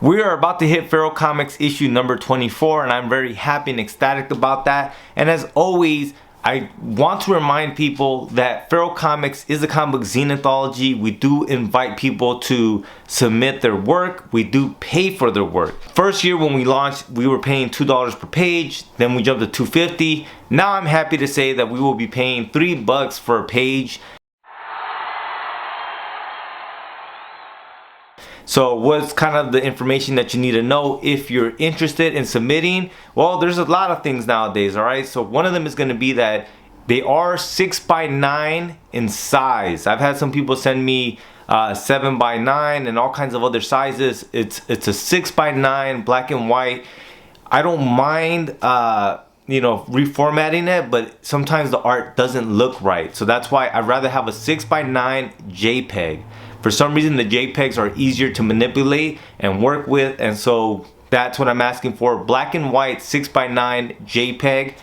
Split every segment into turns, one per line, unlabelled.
We are about to hit Feral Comics issue number 24, and I'm very happy and ecstatic about that. And as always, I want to remind people that Feral Comics is a comic book zine anthology. We do invite people to submit their work. We do pay for their work. First year when we launched, we were paying $2 per page. Then we jumped to $2.50. Now I'm happy to say that we will be paying $3 for a page. So what's kind of the information that you need to know if you're interested in submitting? Well, there's a lot of things nowadays, all right? So one of them is going to be that they are 6x9 in size. I've had some people send me 7x9 and all kinds of other sizes. It's a 6x9 black and white. I don't mind reformatting it, but sometimes the art doesn't look right. So that's why I'd rather have a 6x9 JPEG. For some reason, the JPEGs are easier to manipulate and work with, and so that's what I'm asking for. Black and white 6x9 JPEG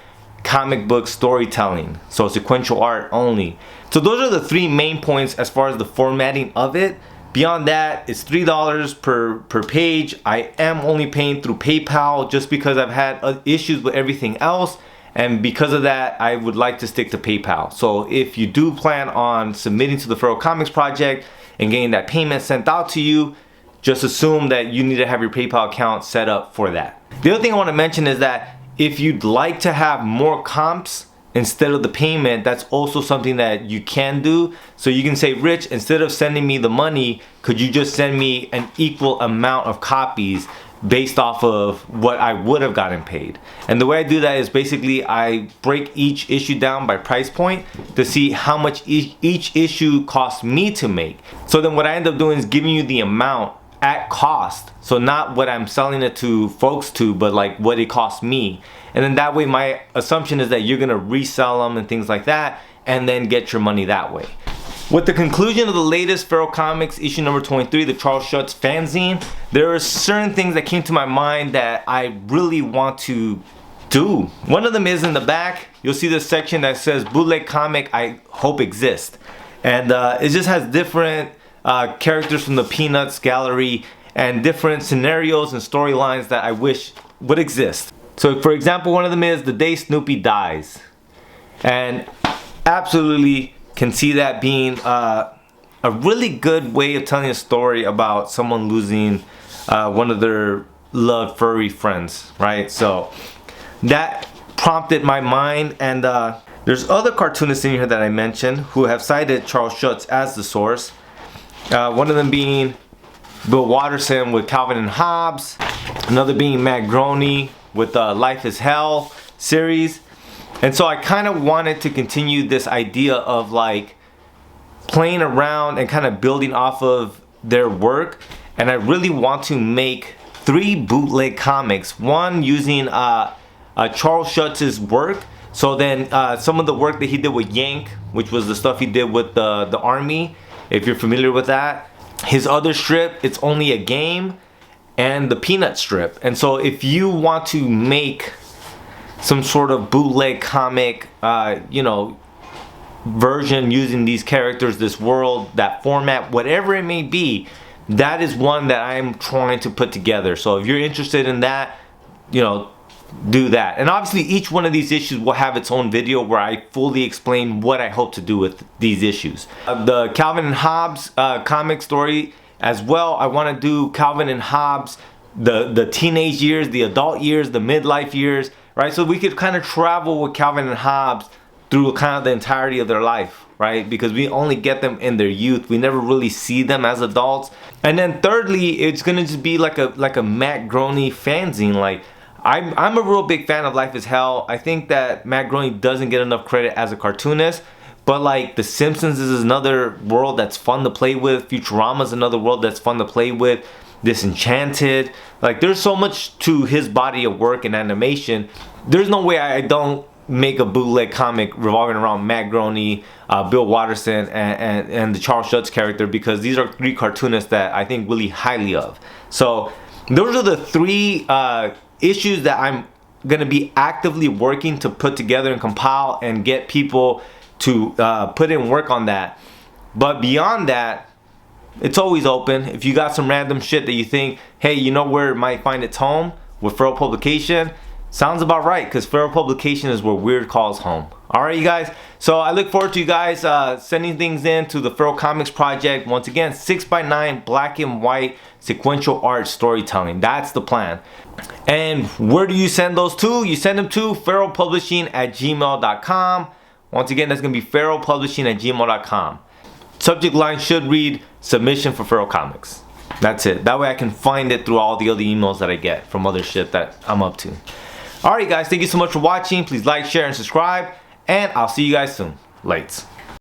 comic book storytelling, so sequential art only. So those are the three main points as far as the formatting of it. Beyond that, it's $3 per page. I am only paying through PayPal just because I've had issues with everything else, and because of that, I would like to stick to PayPal. So if you do plan on submitting to the Feral Comics project and getting that payment sent out to you, just assume that you need to have your PayPal account set up for that. The other thing I want to mention is that if you'd like to have more comps instead of the payment, that's also something that you can do. So you can say, Rich, instead of sending me the money, could you just send me an equal amount of copies based off of what I would have gotten paid? And the way I do that is basically I break each issue down by price point to see how much each issue costs me to make. So then what I end up doing is giving you the amount at cost. So not what I'm selling it to folks to, but like what it costs me. And then that way my assumption is that you're gonna resell them and things like that, and then get your money that way. With the conclusion of the latest Feral Comics issue number 23, the Charles Schutz fanzine, there are certain things that came to my mind that I really want to do. One of them is in the back, you'll see this section that says bootleg comic I hope exists. And it just has different characters from the Peanuts gallery and different scenarios and storylines that I wish would exist. So for example, one of them is the day Snoopy dies. And absolutely can see that being a really good way of telling a story about someone losing one of their loved furry friends, right? So that prompted my mind, and there's other cartoonists in here that I mentioned who have cited Charles Schutz as the source. One of them being Bill Watterson with Calvin and Hobbes, another being Matt Groening with Life is Hell series. And so I kind of wanted to continue this idea of like playing around and kind of building off of their work. And I really want to make 3 bootleg comics. One using Charles Schutz's work. So then some of the work that he did with Yank, which was the stuff he did with the Army, if you're familiar with that. His other strip, It's Only a Game, and the Peanut strip. And so if you want to make some sort of bootleg comic, version using these characters, this world, that format, whatever it may be, that is one that I'm trying to put together. So if you're interested in that, do that. And obviously each one of these issues will have its own video where I fully explain what I hope to do with these issues. The Calvin and Hobbes comic story as well, I want to do Calvin and Hobbes, the teenage years, the adult years, the midlife years, right? So we could kind of travel with Calvin and Hobbes through kind of the entirety of their life, right? Because we only get them in their youth. We never really see them as adults. And then thirdly, it's gonna just be like a Matt Groening fanzine. Like I'm a real big fan of Life is Hell. I think that Matt Groening doesn't get enough credit as a cartoonist. But like The Simpsons is another world that's fun to play with. Futurama is another world that's fun to play with. Disenchanted, like there's so much to his body of work and animation. There's no way I don't make a bootleg comic revolving around Matt Groening, Bill Watterson, and the Charles Schutz character, because these are 3 cartoonists that I think really highly of. So those are the 3 issues that I'm gonna be actively working to put together and compile and get people to put in work on that. But beyond that, it's always open. If you got some random shit that you think, hey, you know where it might find its home? With Feral Publication. Sounds about right, because Feral Publication is where weird calls home. Alright, you guys, so I look forward to you guys sending things in to the Feral Comics project. Once again, 6x9 black and white sequential art storytelling. That's the plan. And where do you send those to? You send them to feralpublishing@gmail.com. Once again, that's going to be feralpublishing@gmail.com. Subject line should read submission for Feral Comics. That's it. That way I can find it through all the other emails that I get from other shit that I'm up to. Alright guys, thank you so much for watching. Please like, share, and subscribe. And I'll see you guys soon. Lates.